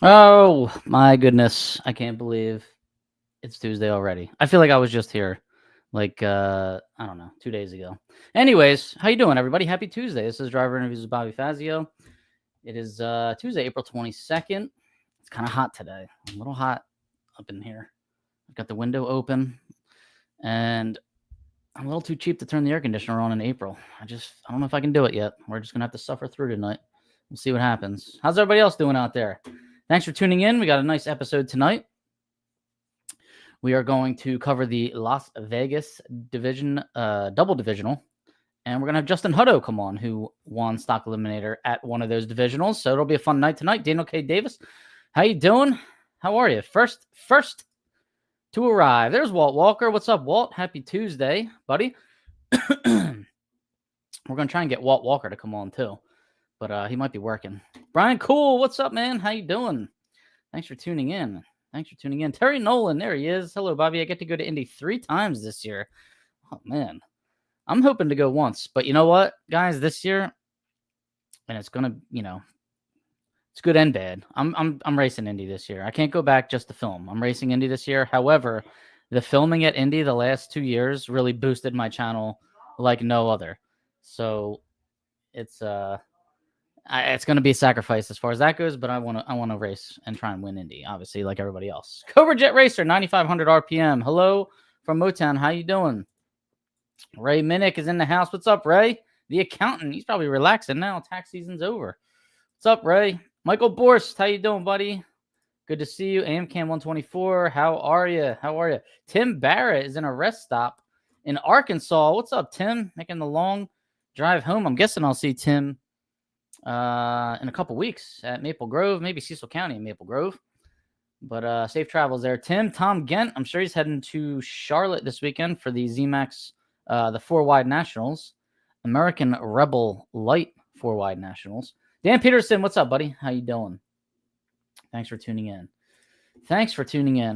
Oh my goodness. I can't believe it's Tuesday already. I feel like I was just here like I don't know, 2 days ago. Anyways, how you doing everybody? Happy Tuesday. This is Driver Interviews with Bobby Fazio. It is Tuesday, April 22nd. It's kind of hot today. A little hot up in here. I've got the window open and I'm a little too cheap to turn the air conditioner on in April. I don't know if I can do it yet. We're just going to have to suffer through tonight. We'll see what happens. How's everybody else doing out there? Thanks for tuning in. We got a nice episode tonight. We are going to cover the Las Vegas division, double divisional. And we're going to have Justin Hutto come on, who won Stock Eliminator at one of those divisionals. So it'll be a fun night tonight. Daniel K. Davis, how you doing? How are you? First to arrive. There's Walt Walker. What's up, Walt? Happy Tuesday, buddy. We're going to try and get Walt Walker to come on, too. But he might be working. Brian Cool, what's up, man? How you doing? Thanks for tuning in. Terry Nolan, there he is. Hello, Bobby. I get to go to Indy 3 times this year. Oh, man. I'm hoping to go once. But you know what, guys? This year, and it's going to, it's good and bad. I'm racing Indy this year. I can't go back just to film. I'm racing Indy this year. However, the filming at Indy the last 2 years really boosted my channel like no other. So it's going to be a sacrifice as far as that goes, but I want to race and try and win Indy, obviously, like everybody else. Cobra Jet Racer, 9,500 RPM. Hello from Motown. How you doing? Ray Minnick is in the house. What's up, Ray? The accountant. He's probably relaxing now. Tax season's over. What's up, Ray? Michael Borst, how you doing, buddy? Good to see you. AmCam 124. How are you? Tim Barrett is in a rest stop in Arkansas. What's up, Tim? Making the long drive home. I'm guessing I'll see Tim in a couple weeks at Maple Grove, maybe Cecil County in Maple Grove. But safe travels there, Tim. Tom Gent, I'm sure he's heading to Charlotte this weekend for the ZMAX, the 4-wide nationals, American Rebel Light 4-wide nationals. Dan Peterson, what's up, buddy? How you doing? Thanks for tuning in.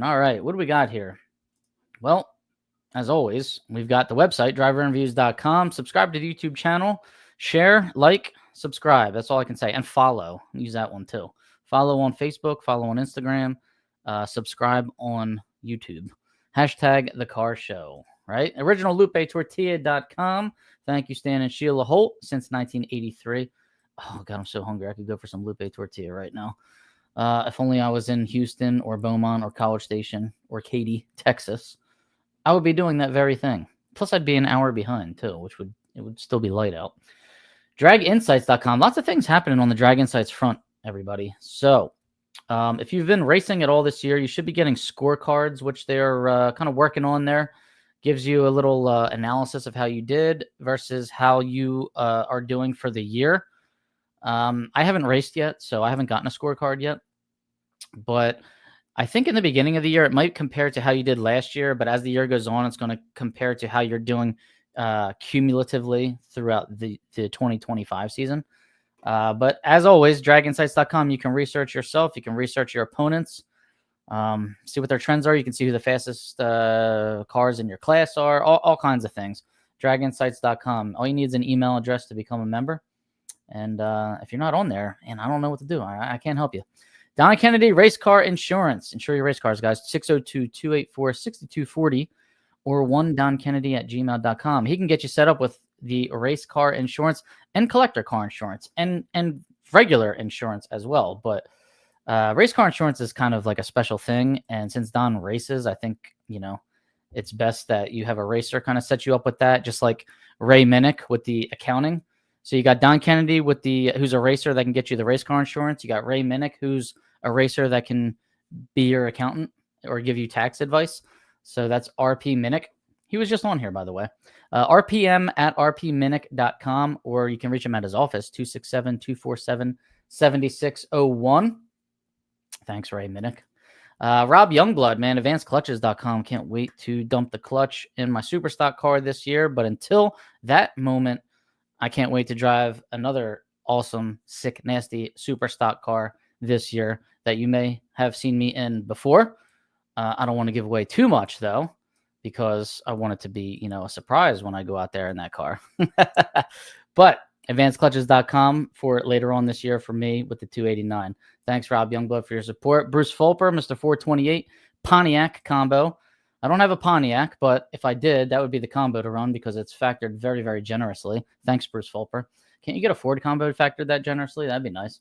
All right, what do we got here? Well, as always, we've got the website, driverinterviews.com. Subscribe to the YouTube channel. Share, like, subscribe. That's all I can say. And follow. Use that one too. Follow on Facebook. Follow on Instagram. Subscribe on YouTube. Hashtag The Car Show. Right? OriginalLupeTortilla.com. Thank you, Stan and Sheila Holt, since 1983. Oh, God, I'm so hungry. I could go for some Lupe Tortilla right now. If only I was in Houston or Beaumont or College Station or Katy, Texas, I would be doing that very thing. Plus, I'd be an hour behind, too, which would still be light out. DragInsights.com. Lots of things happening on the Drag Insights front, everybody. So, if you've been racing at all this year, you should be getting scorecards, which they're kind of working on there. Gives you a little analysis of how you did versus how you are doing for the year. I haven't raced yet, so I haven't gotten a scorecard yet. But I think in the beginning of the year, it might compare to how you did last year. But as the year goes on, it's going to compare to how you're doing cumulatively throughout the 2025 season. But as always, draginsights.com, you can research yourself. You can research your opponents. See what their trends are. You can see who the fastest cars in your class are. All kinds of things. Draginsights.com. All you need is an email address to become a member. And if you're not on there, and I don't know what to do, I can't help you. Don Kennedy, Race Car Insurance. Insure your race cars, guys. 602-284-6240 or 1donkennedy@gmail.com. He can get you set up with the race car insurance and collector car insurance and regular insurance as well. But race car insurance is kind of like a special thing. And since Don races, I think, it's best that you have a racer kind of set you up with that, just like Ray Minnick with the accounting. So you got Don Kennedy who's a racer that can get you the race car insurance. You got Ray Minnick, who's a racer that can be your accountant or give you tax advice. So that's RP Minnick. He was just on here, by the way. RPM@rpminnick.com, or you can reach him at his office, 267-247-7601. Thanks, Ray Minnick. Rob Youngblood, man, advancedclutches.com. Can't wait to dump the clutch in my Superstock car this year. But until that moment, I can't wait to drive another awesome, sick, nasty super stock car this year that you may have seen me in before. I don't want to give away too much, though, because I want it to be, a surprise when I go out there in that car. But advancedclutches.com for later on this year for me with the 289. Thanks, Rob Youngblood, for your support. Bruce Fulper, Mr. 428, Pontiac combo. I don't have a Pontiac, but if I did, that would be the combo to run because it's factored very, very generously. Thanks, Bruce Fulper. Can't you get a Ford combo factored that generously? That'd be nice.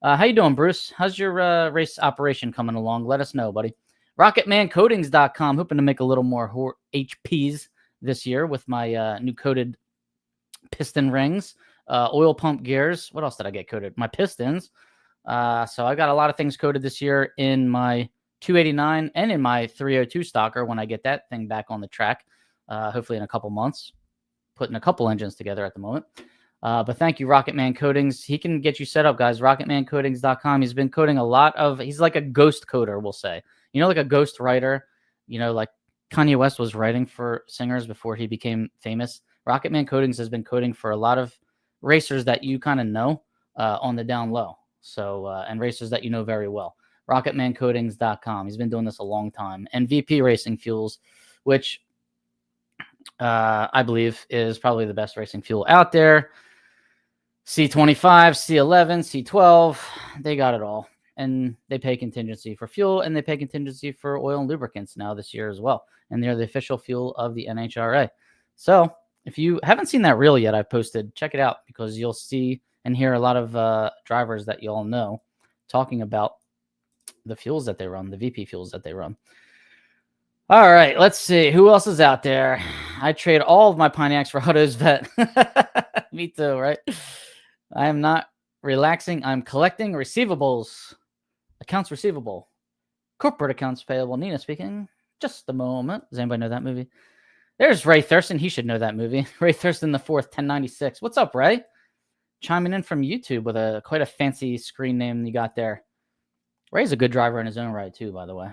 How you doing, Bruce? How's your race operation coming along? Let us know, buddy. RocketmanCoatings.com. Hoping to make a little more HPs this year with my new coated piston rings, oil pump gears. What else did I get coated? My pistons. So I got a lot of things coated this year in my 289 and in my 302 stocker when I get that thing back on the track, hopefully in a couple months. Putting a couple engines together at the moment. But thank you, Rocketman Coatings. He can get you set up, guys. RocketmanCoatings.com. He's been coating a lot of, he's like a ghost coder, we'll say. You know, like a ghost writer, you know, like Kanye West was writing for singers before he became famous. Rocketman Coatings has been coding for a lot of racers that you kind of know on the down low. So, and racers that you know very well. RocketmanCoatings.com. He's been doing this a long time. And VP Racing Fuels, which I believe is probably the best racing fuel out there. C25, C11, C12, they got it all. And they pay contingency for fuel, and they pay contingency for oil and lubricants now this year as well. And they're the official fuel of the NHRA. So if you haven't seen that reel yet, I posted, check it out because you'll see and hear a lot of drivers that you all know talking about the fuels that they run, the VP fuels that they run. All right, let's see. Who else is out there? I trade all of my Pontiacs for Hutto's vet. Me too, right? I am not relaxing. I'm collecting receivables. Accounts receivable. Corporate accounts payable. Nina speaking. Just a moment. Does anybody know that movie? There's Ray Thurston. He should know that movie. Ray Thurston the 4th, 1096. What's up, Ray? Chiming in from YouTube with quite a fancy screen name you got there. Ray's a good driver in his own right, too, by the way.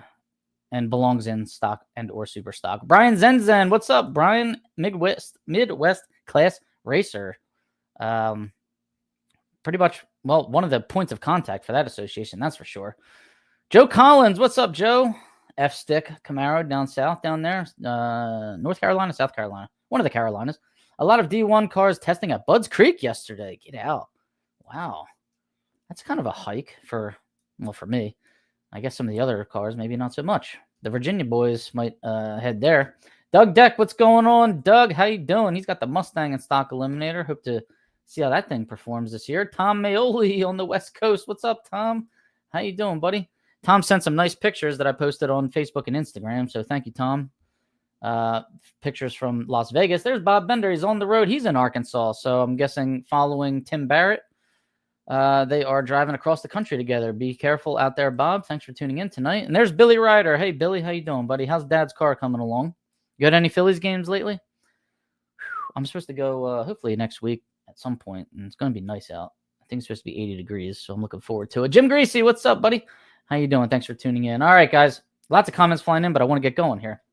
And belongs in stock and or super stock. Brian Zenzen. What's up, Brian? Midwest class racer. Pretty much, well, one of the points of contact for that association, that's for sure. Joe Collins. What's up, Joe? F-Stick Camaro down south, down there. North Carolina, South Carolina. One of the Carolinas. A lot of D1 cars testing at Budds Creek yesterday. Get out. Wow. That's kind of a hike for me. I guess some of the other cars, maybe not so much. The Virginia boys might head there. Doug Deck, what's going on? Doug, how you doing? He's got the Mustang and stock eliminator. Hope to see how that thing performs this year. Tom Maioli on the West Coast. What's up, Tom? How you doing, buddy? Tom sent some nice pictures that I posted on Facebook and Instagram, so thank you, Tom. Pictures from Las Vegas. There's Bob Bender. He's on the road. He's in Arkansas, so I'm guessing following Tim Barrett. They are driving across the country together. Be careful out there, Bob. Thanks for tuning in tonight. And there's Billy Ryder. Hey, Billy, how you doing, buddy? How's Dad's car coming along? You got any Phillies games lately? I'm supposed to go hopefully next week at some point, and it's going to be nice out. I think it's supposed to be 80 degrees, so I'm looking forward to it. Jim Greasy, what's up, buddy? How you doing? Thanks for tuning in. All right, guys. Lots of comments flying in, but I want to get going here.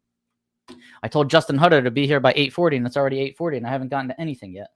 I told Justin Hutto to be here by 8:40, and it's already 8:40, and I haven't gotten to anything yet.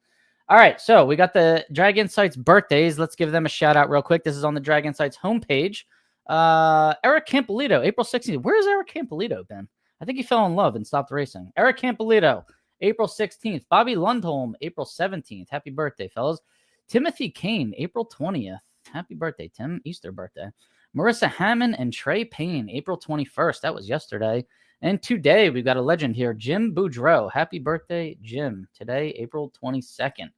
All right, so we got the Drag Insights birthdays. Let's give them a shout out real quick. This is on the Drag Insights homepage. Eric Campolito, April 16th. Where's Eric Campolito been? I think he fell in love and stopped racing. Eric Campolito, April 16th. Bobby Lundholm, April 17th. Happy birthday, fellas. Timothy Kane, April 20th. Happy birthday, Tim. Easter birthday. Marissa Hammond and Trey Payne, April 21st. That was yesterday. And today, we've got a legend here, Jim Boudreau. Happy birthday, Jim. Today, April 22nd.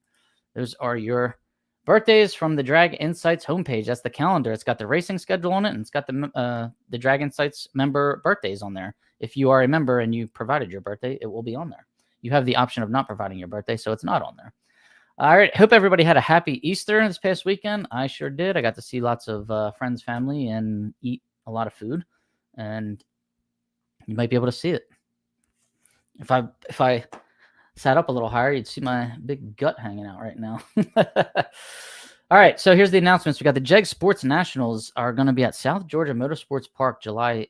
Those are your birthdays from the Drag Insights homepage. That's the calendar. It's got the racing schedule on it, and it's got the Drag Insights member birthdays on there. If you are a member and you provided your birthday, it will be on there. You have the option of not providing your birthday, so it's not on there. All right. Hope everybody had a happy Easter this past weekend. I sure did. I got to see lots of friends, family, and eat a lot of food. And you might be able to see it. If I sat up a little higher, you'd see my big gut hanging out right now. All right, so here's the announcements. We got the JEG Sports Nationals are going to be at South Georgia Motorsports Park July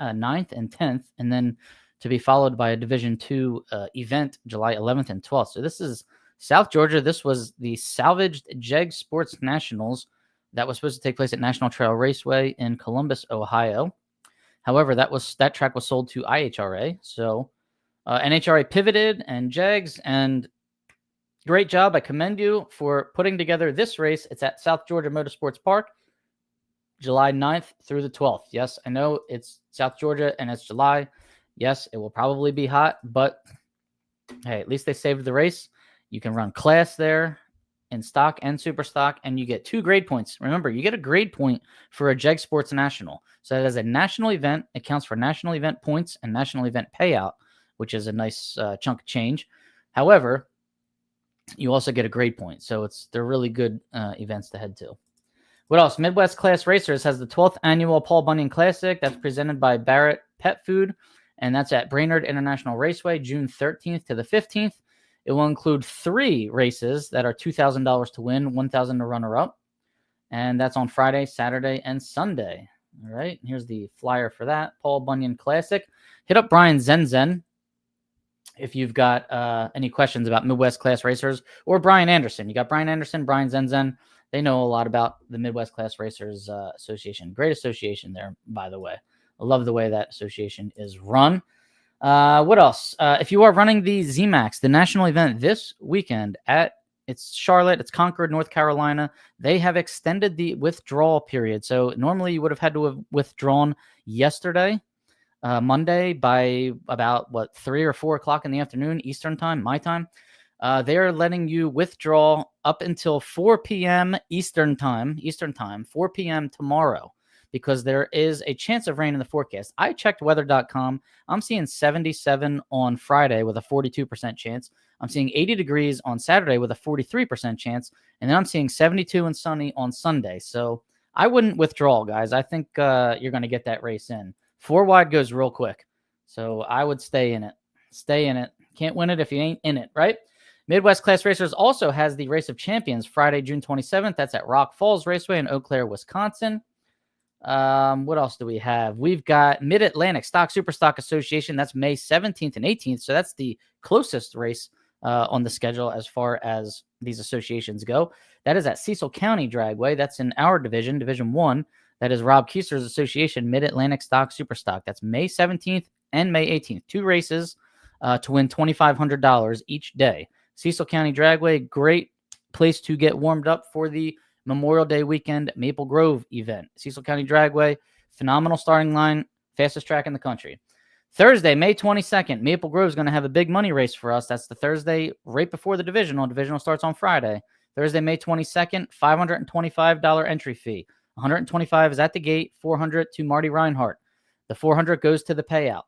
9th and 10th, and then to be followed by a Division II event July 11th and 12th. So this is South Georgia. This was the salvaged JEG Sports Nationals that was supposed to take place at National Trail Raceway in Columbus, Ohio. However, that track was sold to IHRA, so NHRA pivoted and JEGs, and great job. I commend you for putting together this race. It's at South Georgia Motorsports Park. July 9th through the 12th. Yes, I know it's South Georgia and it's July. Yes, it will probably be hot, but hey, at least they saved the race. You can run class there in stock and super stock, and you get 2 grade points. Remember, you get a grade point for a Jeg Sports National. So that is a national event. It counts for national event points and national event payout, which is a nice chunk of change. However, you also get a grade point. So they're really good events to head to. What else? Midwest Class Racers has the 12th annual Paul Bunyan Classic. That's presented by Barrett Pet Food, and that's at Brainerd International Raceway, June 13th to the 15th. It will include 3 races that are $2,000 to win, $1,000 to runner-up, and that's on Friday, Saturday, and Sunday. All right, here's the flyer for that, Paul Bunyan Classic. Hit up Brian Zenzen if you've got any questions about Midwest Class Racers, or Brian Anderson. You got Brian Anderson, Brian Zenzen. They know a lot about the Midwest Class Racers Association. Great association there, by the way. I love the way that association is run. What else? If you are running the ZMAX, the national event this weekend it's Charlotte, it's Concord, North Carolina, they have extended the withdrawal period. So normally you would have had to have withdrawn yesterday, Monday, by about 3 or 4 o'clock in the afternoon, Eastern time, my time. They are letting you withdraw up until 4 p.m. Eastern time, 4 p.m. tomorrow, because there is a chance of rain in the forecast. I checked weather.com. I'm seeing 77 on Friday with a 42% chance. I'm seeing 80 degrees on Saturday with a 43% chance. And then I'm seeing 72 and sunny on Sunday. So I wouldn't withdraw, guys. I think you're going to get that race in. 4 wide goes real quick. So I would stay in it. Stay in it. Can't win it if you ain't in it, right? Midwest Class Racers also has the Race of Champions Friday, June 27th. That's at Rock Falls Raceway in Eau Claire, Wisconsin. What else do we have? We've got Mid-Atlantic Stock Super Stock Association. That's May 17th and 18th. So that's the closest race on the schedule as far as these associations go. That is at Cecil County Dragway. That's in our division, Division 1. That is Rob Keiser's association, Mid-Atlantic Stock Super Stock. That's May 17th and May 18th. 2 races to win $2,500 each day. Cecil County Dragway, great place to get warmed up for the Memorial Day weekend Maple Grove event. Cecil County Dragway, phenomenal starting line, fastest track in the country. Thursday, May 22nd, Maple Grove is going to have a big money race for us. That's the Thursday right before the divisional. Divisional starts on Friday. Thursday, May 22nd, $525 entry fee. $125 is at the gate, $400 to Marty Reinhardt. The $400 goes to the payout.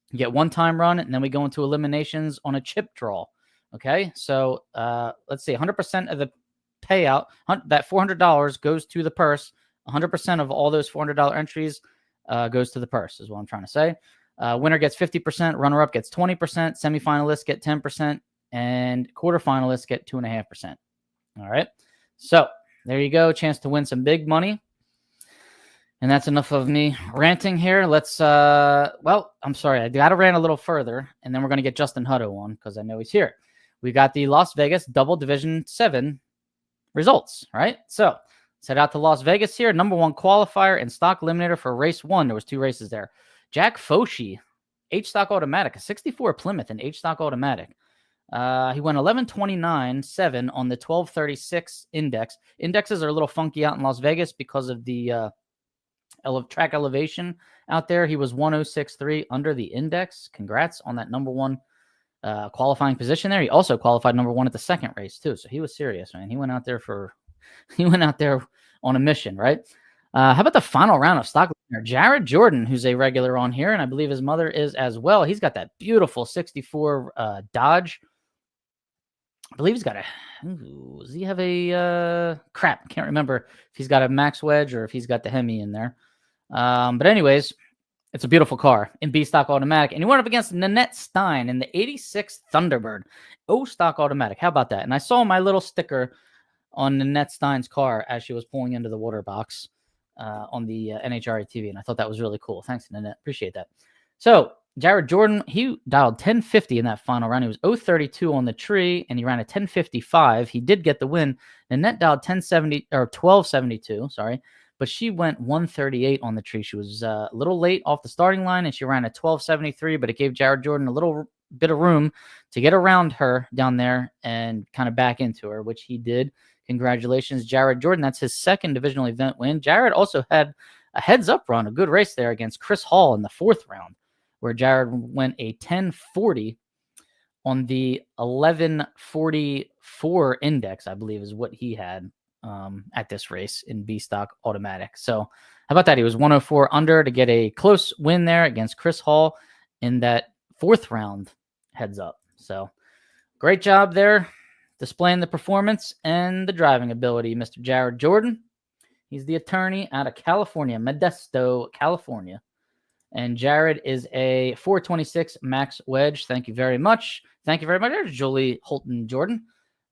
You get one-time run, and then we go into eliminations on a chip draw. Okay, so let's see, 100% of the payout, that $400 goes to the purse. 100% of all those $400 entries goes to the purse, is what I'm trying to say. Winner gets 50%, runner-up gets 20%, semifinalists get 10%, and quarterfinalists get 2.5%. All right, so there you go, chance to win some big money. And that's enough of me ranting here. Let's, well, I'm sorry, I got to rant a little further, and then we're going to get Justin Hutto on because I know he's here. We got the Las Vegas Double Division 7 results, right? So let's head out to Las Vegas here. Number 1 qualifier and stock eliminator for race 1. There was 2 races there. Jack Foshi, H-Stock Automatic, a 64 Plymouth and H-Stock Automatic. He went 11:29.7 on the 12:36 index. Indexes are a little funky out in Las Vegas because of the track elevation out there. He was 106.3 under the index. Congrats on that number 1 qualifying position there. He also qualified number 1 at the second race too. So he was serious, man. He went out there on a mission, right? How about the final round of stock? Jared Jordan, who's a regular on here, and I believe his mother is as well. He's got that beautiful 64 Dodge. I believe he's got does he have a, crap, I can't remember if he's got a Max Wedge or if he's got the Hemi in there. But anyways, it's a beautiful car in B-Stock Automatic. And he went up against Nanette Stein in the 86 Thunderbird O-Stock Automatic. How about that? And I saw my little sticker on Nanette Stein's car as she was pulling into the water box on the NHRA TV, and I thought that was really cool. Thanks, Nanette. Appreciate that. So Jared Jordan, he dialed 1050 in that final round. He was 032 on the tree, and he ran a 1055. He did get the win. Nanette dialed 1272, sorry, but she went 138 on the tree. She was a little late off the starting line, and she ran a 1273, but it gave Jared Jordan a little bit of room to get around her down there and kind of back into her, which he did. Congratulations, Jared Jordan. That's his second divisional event win. Jared also had a heads-up run, a good race there against Chris Hall in the 4th round, where Jared went a 10:40 on the 11:44 index, I believe is what he had at this race in B stock automatic. So how about that? He was 104 under to get a close win there against Chris Hall in that 4th round heads up. So great job there displaying the performance and the driving ability, Mr. Jared Jordan. He's the attorney out of California, Modesto, California. And Jared is a 426 max wedge. Thank you very much. Thank you very much. There's Julie Holton Jordan.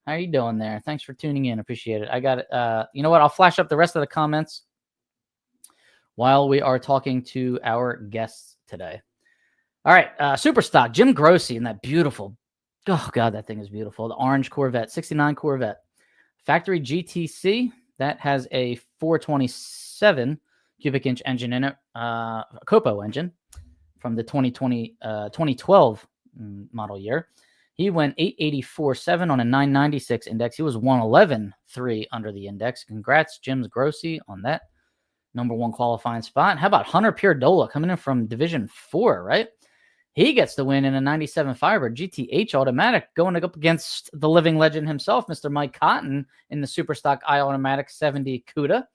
How are you doing there? Thanks for tuning in. Appreciate it. I got it. You know what? I'll flash up the rest of the comments while we are talking to our guests today. All right. Super stock. Jim Grossi in that beautiful, oh God, that thing is beautiful. The orange Corvette, 69 Corvette. Factory GTC. That has a 427 cubic inch engine in it, a Copo engine from the 2012 model year. He went 884.7 on a 996 index. He was 111.3 under the index. Congrats, Jim Grossi, on that #1 qualifying spot. How about Hunter Pierdola coming in from Division 4, right? He gets the win in a 97 Firebird GTH automatic, going up against the living legend himself, Mr. Mike Cotton, in the Superstock I automatic 70 CUDA.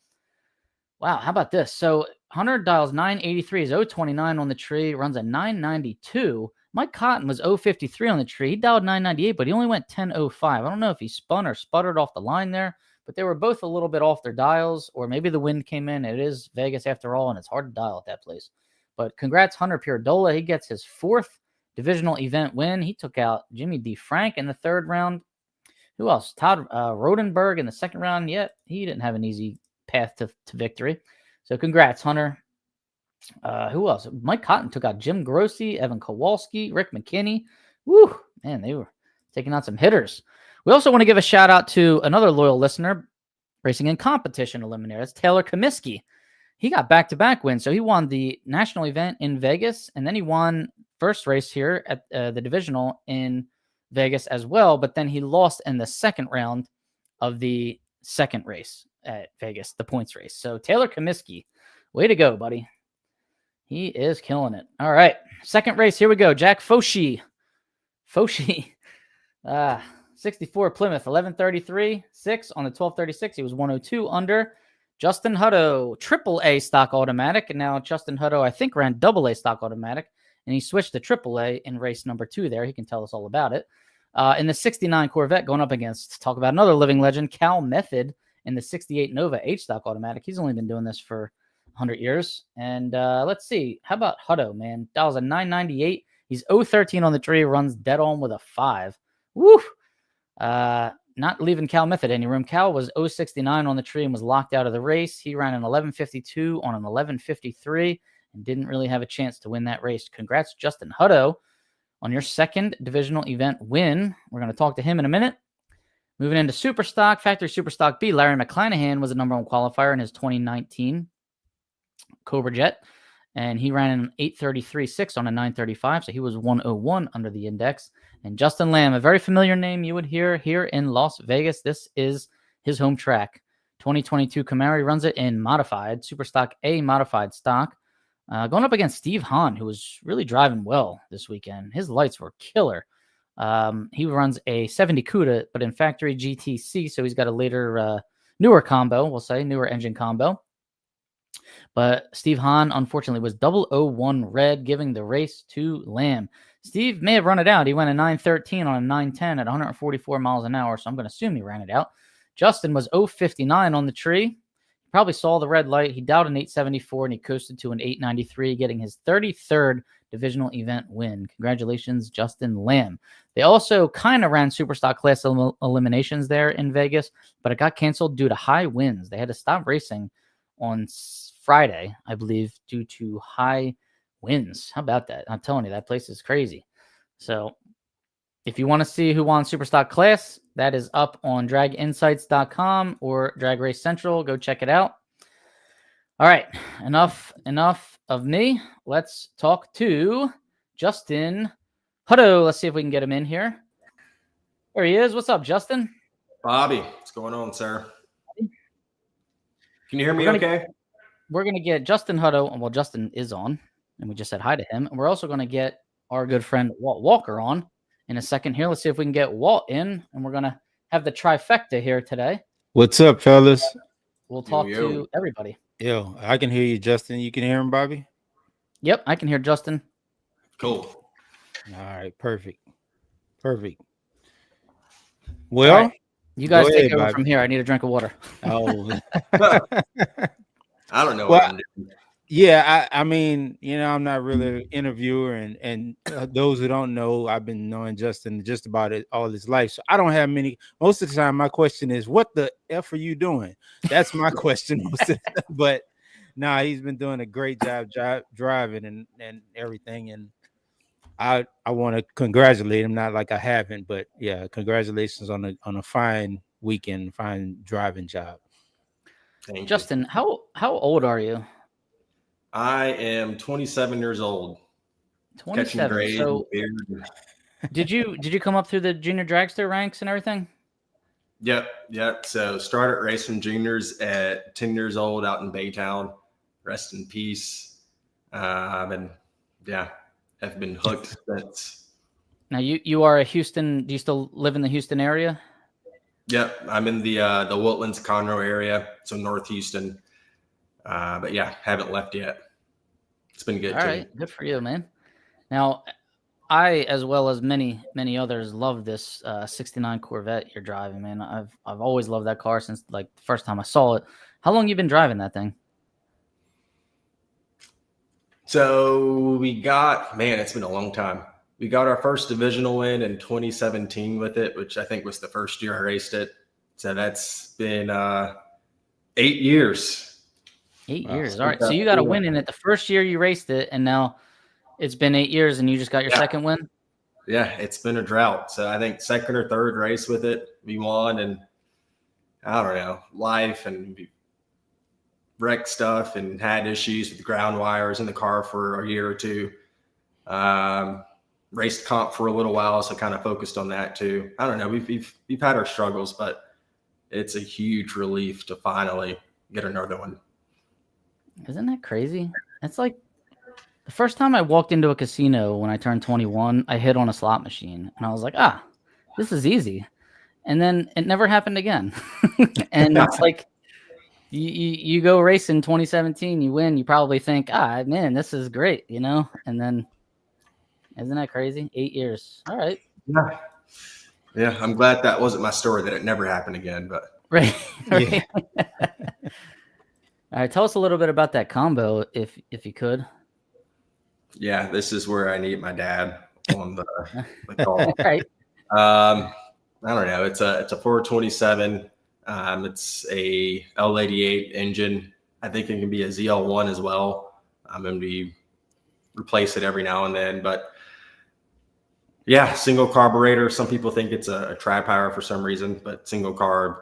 Wow, how about this? So Hunter dials 983, is 029 on the tree, runs a 992. Mike Cotton was 053 on the tree. He dialed 998, but he only went 1005. I don't know if he spun or sputtered off the line there, but they were both a little bit off their dials, or maybe the wind came in. It is Vegas after all, and it's hard to dial at that place. But congrats, Hunter Pierdola. He gets his 4th divisional event win. He took out Jimmy D. Frank in the 3rd round. Who else? Todd Rodenberg in the 2nd round. Yet he didn't have an easy path to victory. So congrats, Hunter. Who else? Mike Cotton took out Jim Grossi, Evan Kowalski, Rick McKinney. Woo, man, they were taking out some hitters. We also want to give a shout out to another loyal listener, Racing in Competition Eliminator. That's Taylor Comiskey. He got back-to-back wins. So he won the national event in Vegas, and then he won first race here at the divisional in Vegas as well. But then he lost in the 2nd round of the 2nd race at Vegas, the points race. So Taylor Comiskey, way to go, buddy. He is killing it. All right, 2nd race. Here we go. Jack Foshi. 64 Plymouth, 1133.6 on the 1236. He was 102 under. Justin Hutto, AAA stock automatic. And now Justin Hutto, I think, ran AA stock automatic. And he switched to AAA in race number 2 there. He can tell us all about it. In the 69 Corvette, going up against, talk about another living legend, Cal Method in the 68 Nova H stock automatic. He's only been doing this for 100 years. And let's see. How about Hutto, man? That was a 998. He's 013 on the tree, runs dead on with a 5. Woo! Not leaving Cal Method any room. Cal was 069 on the tree and was locked out of the race. He ran an 1152 on an 1153 and didn't really have a chance to win that race. Congrats, Justin Hutto, on your 2nd divisional event win. We're going to talk to him in a minute. Moving into Superstock, Factory Superstock B, Larry McClanahan was the #1 qualifier in his 2019 Cobra Jet, and he ran an 833.6 on a 935, so he was 101 under the index. And Justin Lamb, a very familiar name you would hear here in Las Vegas. This is his home track. 2022 Camaro. He runs it in modified, Superstock A modified stock. Going up against Steve Hahn, who was really driving well this weekend. His lights were killer. He runs a 70 CUDA, but in factory GTC, so he's got a later, newer combo, we'll say, newer engine combo. But Steve Hahn, unfortunately, was 001 red, giving the race to Lamb. Steve may have run it out. He went a 913 on a 910 at 144 miles an hour, so I'm going to assume he ran it out. Justin was 059 on the tree. He probably saw the red light. He dialed an 874, and he coasted to an 893, getting his 33rd divisional event win. Congratulations, Justin Lamb. They also kind of ran Superstock class eliminations there in Vegas, but it got canceled due to high winds. They had to stop racing on Friday, I believe, due to high winds. How about that? I'm telling you, that place is crazy. So if you want to see who won Superstock class, that is up on draginsights.com or Drag Race Central. Go check it out. All right, enough of me. Let's talk to Justin Hutto. Let's see if we can get him in here. There he is. What's up, Justin? Bobby, what's going on, sir? Can you hear me okay? We're going to get Justin Hutto. Well, Justin is on, and we just said hi to him. And we're also going to get our good friend Walt Walker on in a second here. Let's see if we can get Walt in, and we're going to have the trifecta here today. What's up, fellas? We'll talk to everybody. Yo, I can hear you, Justin. You can hear him, Bobby? Yep, I can hear Justin. Cool. All right, perfect. Well, right. You guys take over from here. I need a drink of water. Oh, I don't know what I'm doing. Yeah, I mean, I'm not really an interviewer, and those who don't know, I've been knowing Justin just about all his life, so I don't have many. Most of the time, my question is, "What the f are you doing?" That's my question most of the time. But nah, he's been doing a great job driving and everything, and I want to congratulate him. Not like I haven't, but yeah, congratulations on a fine weekend, fine driving job. Thank Justin, you. how old are you? I am 27 years old. 27. So did you come up through the junior dragster ranks and everything? Yep. So started racing juniors at 10 years old out in Baytown. Rest in peace. Have been hooked since. Now you are a Houston. Do you still live in the Houston area? Yep, I'm in the Woodlands, Conroe area, so North Houston. But yeah, haven't left yet. It's been good. All right, good for you, man. Now, I, as well as many others, love this '69 Corvette you're driving, man. I've always loved that car since like the first time I saw it. How long you been driving that thing? So it's been a long time. We got our first divisional win in 2017 with it, which I think was the first year I raced it. So that's been 8 years. 8 years. All right. So you got a win in it the first year you raced it, and now it's been 8 years and you just got your second win? Yeah, it's been a drought. So I think second or third race with it, we won, and I don't know, life and wrecked stuff and had issues with the ground wires in the car for a year or two. Raced comp for a little while, so kind of focused on that too. I don't know. We've had our struggles, but it's a huge relief to finally get another one. Isn't that crazy? It's like the first time I walked into a casino when I turned 21, I hit on a slot machine, and I was like, this is easy. And then it never happened again. And it's like you go race in 2017, you win, you probably think, man, this is great, And then isn't that crazy? 8 years. All right. Yeah. I'm glad that wasn't my story, that it never happened again. But right. Yeah. All right. Tell us a little bit about that combo, if you could. Yeah, this is where I need my dad on the call. Right. I don't know. It's a 427. It's a L88 engine. I think it can be a ZL1 as well. I'm going to replace it every now and then, but yeah, single carburetor. Some people think it's a tri-power for some reason, but single carb.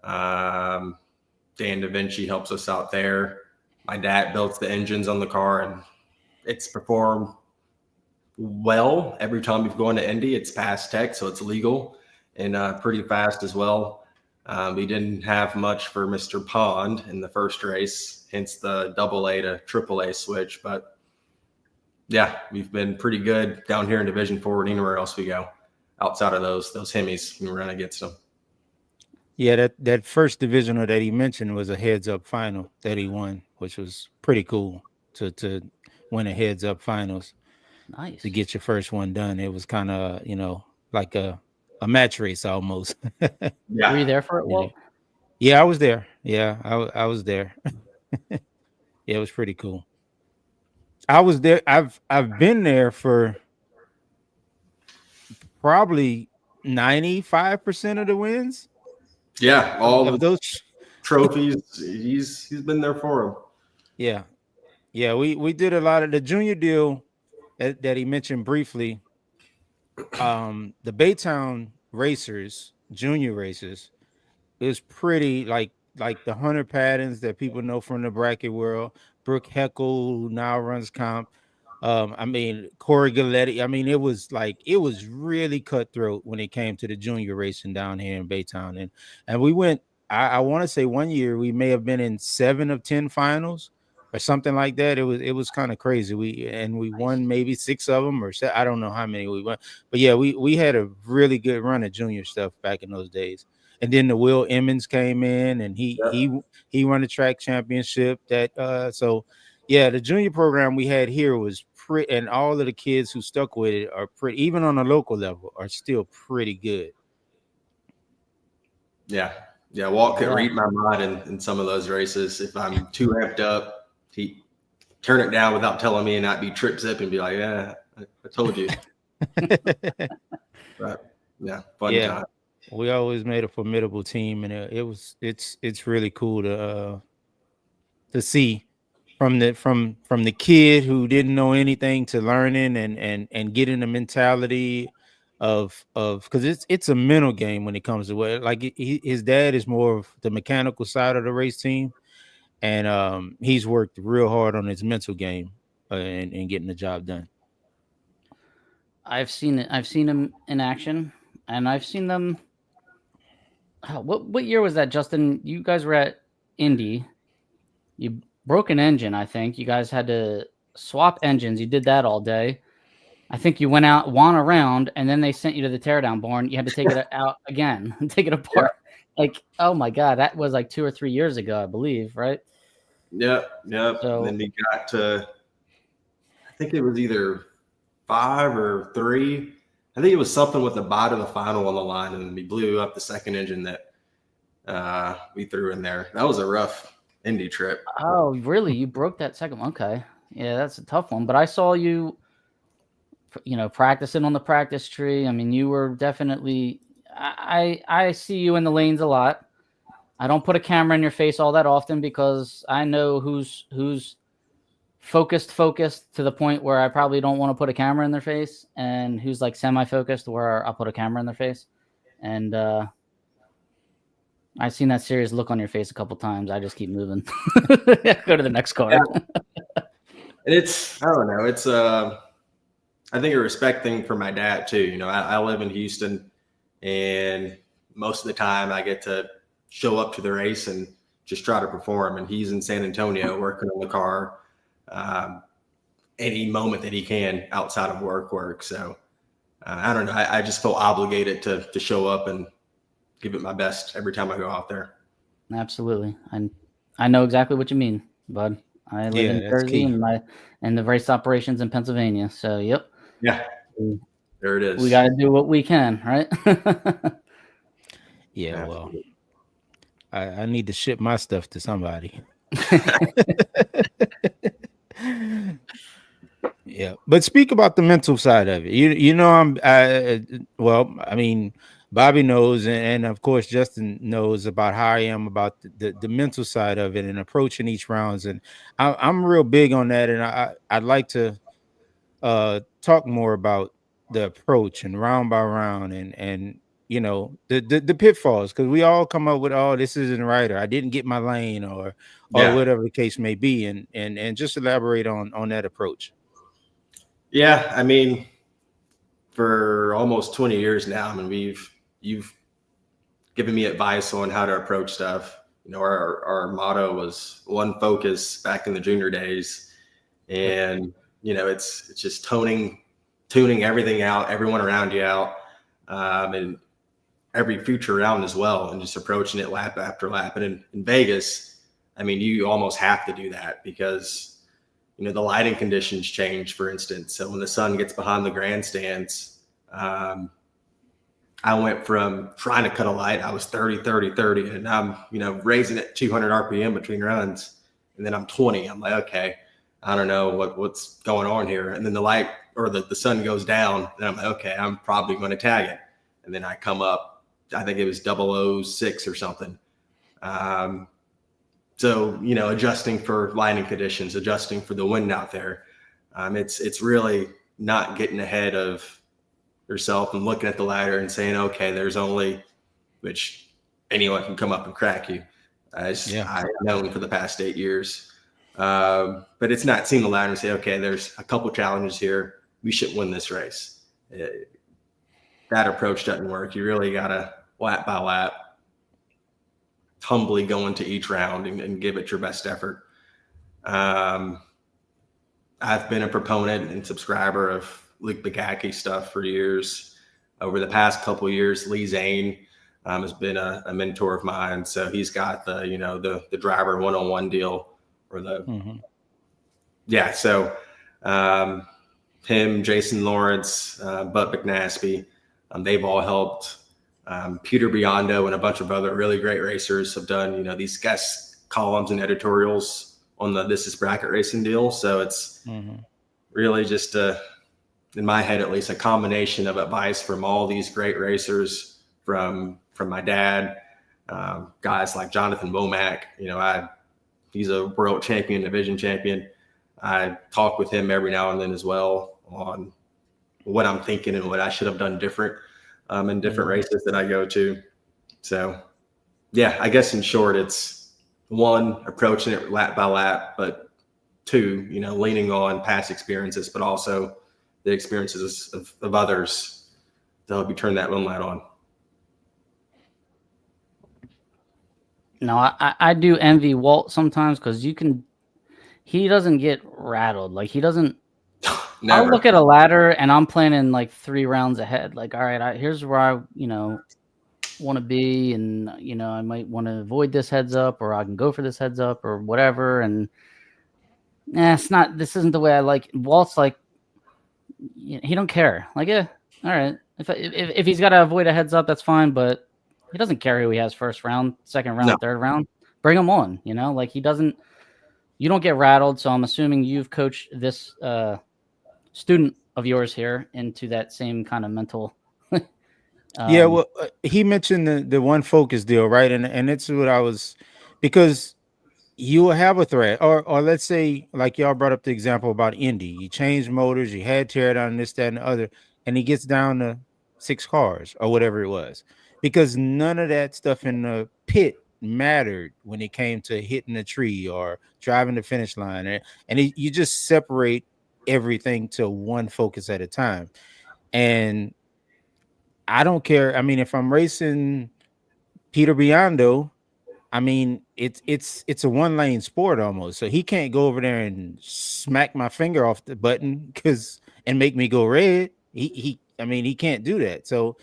Dan Da Vinci helps us out there. My dad built the engines on the car, and it's performed well every time we've gone to Indy. It's past tech, so it's legal and pretty fast as well. We didn't have much for Mr. Pond in the first race, hence the AA to AAA switch, but yeah, we've been pretty good down here in Division 4 and anywhere else we go. Outside of those Hemis, we run against them. Yeah, that first divisional that he mentioned was a heads-up final that he won, which was pretty cool to win a heads-up finals. Nice. To get your first one done. It was kind of, like a match race almost. Yeah. Were you there for it, Walt? Yeah, I was there. Yeah, I was there. Yeah, it was pretty cool. I was there. I've been there for probably 95% of the wins. Yeah, all of those trophies. He's been there for them. Yeah. We did a lot of the junior deal that he mentioned briefly. The Baytown racers, junior racers, is pretty like the Hunter Paddens that people know from the bracket world. Brooke Heckel, who now runs comp. I mean, Corey Galletti. I mean, it was really cutthroat when it came to the junior racing down here in Baytown, and we went. I want to say one year we may have been in 7 of 10 finals or something like that. It was kind of crazy. We won maybe 6 of them I don't know how many we won, but yeah, we had a really good run of junior stuff back in those days. And then the Will Emmons came in, and he won the track championship. So yeah, the junior program we had here was pretty, and all of the kids who stuck with it are pretty, even on a local level, are still pretty good. Yeah. Walt could read my mind in some of those races. If I'm too amped up, he turn it down without telling me and not be trip zip and be like, yeah, I told you. But yeah, fun time. We always made a formidable team, and it's really cool to see from the kid who didn't know anything to learning and getting the mentality of because it's a mental game when it comes to what, like, his dad is more of the mechanical side of the race team, and he's worked real hard on his mental game and getting the job done. I've seen him in action, and I've seen them. What year was that, Justin? You guys were at Indy. You broke an engine, I think. You guys had to swap engines. You did that all day. I think you won around, and then they sent you to the teardown barn. You had to take it out again and take it apart. Yeah. Like, oh my God, that was like 2 or 3 years ago, I believe, right? Yeah. So, and then we got to, I think it was either 5 or 3. I think it was something with the bottom of the final on the line, and we blew up the second engine that we threw in there. That was a rough Indy trip. Oh, really? You broke that second one? Okay. Yeah, that's a tough one. But I saw you, practicing on the practice tree. I mean, you were definitely, I see you in the lanes a lot. I don't put a camera in your face all that often because I know who's focused to the point where I probably don't want to put a camera in their face, and who's like semi-focused where I'll put a camera in their face. And I've seen that serious look on your face a couple times. I just keep moving. Go to the next car. Yeah. And I don't know. It's I think a respect thing for my dad too. I live in Houston, and most of the time I get to show up to the race and just try to perform. And he's in San Antonio working on the car any moment that he can outside of work. So I don't know. I just feel obligated to show up and give it my best every time I go out there. Absolutely. I know exactly what you mean, bud. I live in Jersey and the race operations in Pennsylvania. So, yep. Yeah. There it is. We got to do what we can, right? Yeah. Well, I need to ship my stuff to somebody. Yeah. But speak about the mental side of it. I mean, Bobby knows, and of course Justin knows about how I am about the mental side of it and approaching each rounds, and I'm real big on that, and I'd like to talk more about the approach and round by round and the pitfalls, because we all come up with, oh, this isn't right, or I didn't get my lane, or whatever the case may be, and just elaborate on that approach. Yeah, I mean, for almost 20 years now, I mean, you've given me advice on how to approach stuff. Our motto was one focus back in the junior days, and it's just tuning everything out, everyone around you out, and every future round as well, and just approaching it lap after lap. And in Vegas, I mean, you almost have to do that because the lighting conditions change, for instance. So when the sun gets behind the grandstands, I went from trying to cut a light, I was 30, 30, 30, and I'm, raising it 200 RPM between runs, and then I'm 20. I'm like, okay, I don't know what's going on here. And then the light or the sun goes down, and I'm like, okay, I'm probably going to tag it. And then I come up, I think it was 006 or something. So, adjusting for lighting conditions, adjusting for the wind out there. It's really not getting ahead of yourself and looking at the ladder and saying, okay, there's only, which anyone can come up and crack you. I've known for the past 8 years. But it's not seeing the ladder and say, okay, there's a couple challenges here. We should win this race. That approach doesn't work. You really got to lap by lap, humbly go into each round and give it your best effort. I've been a proponent and subscriber of Luke Bugacki stuff for years. Over the past couple of years, Lee Zane has been a mentor of mine. So he's got the driver one-on-one deal or the So him, Jason Lawrence, Butt McNaspy, they've all helped. Peter Biondo and a bunch of other really great racers have done these guest columns and editorials on the This Is Bracket Racing deal. So it's really just in my head, at least, a combination of advice from all these great racers, from my dad, guys like Jonathan Womack. He's a world champion, division champion. I talk with him every now and then as well on what I'm thinking and what I should have done different in different races that I go to. So, yeah, I guess in short, it's one, approaching it lap by lap, but two, leaning on past experiences, but also the experiences of others to help you turn that one light on. No, I do envy Walt sometimes because he doesn't get rattled. Like he doesn't. Never. I'll look at a ladder and I'm planning like 3 rounds ahead. Like, all right, here's where I want to be, and I might want to avoid this heads up, or I can go for this heads up, or whatever. And it's not. This isn't the way I like. Walt's like, he don't care. Like, yeah, all right. If he's got to avoid a heads up, that's fine. But he doesn't care who he has first round, second round, third round. Bring him on. Like he doesn't. You don't get rattled. So I'm assuming you've coached this student of yours here into that same kind of mental. Yeah, well, he mentioned the one focus deal, right? And it's what I was, because you will have a threat, or let's say, like y'all brought up the example about Indy. You changed motors, you had tear down, this, that, and the other, and he gets down to 6 cars or whatever it was, because none of that stuff in the pit mattered when it came to hitting a tree or driving the finish line, and you just separate everything to one focus at a time. And I don't care. I mean, if I'm racing Peter Biondo, I mean, it's a 1-lane sport almost. So he can't go over there and smack my finger off the button and make me go red. He can't do that. So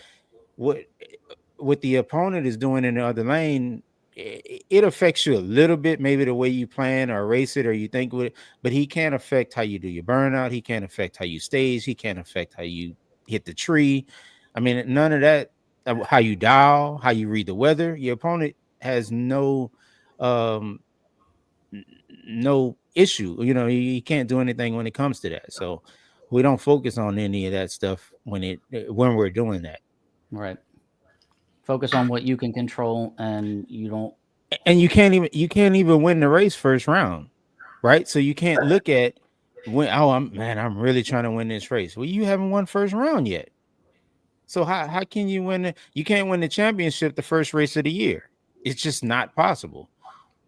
what the opponent is doing in the other lane, it affects you a little bit, maybe the way you plan or race it or you think with it, but he can't affect how you do your burnout. He can't affect how you stage. He can't affect how you hit the tree. I mean, none of that, how you dial, how you read the weather. Your opponent has no issue. He can't do anything when it comes to that. So we don't focus on any of that stuff when we're doing that. Right. Focus on what you can control, and you don't. And you can't even win the race first round, right? So you can't look at I'm really trying to win this race. Well, you haven't won first round yet. So how can you win? You can't win the championship the first race of the year. It's just not possible.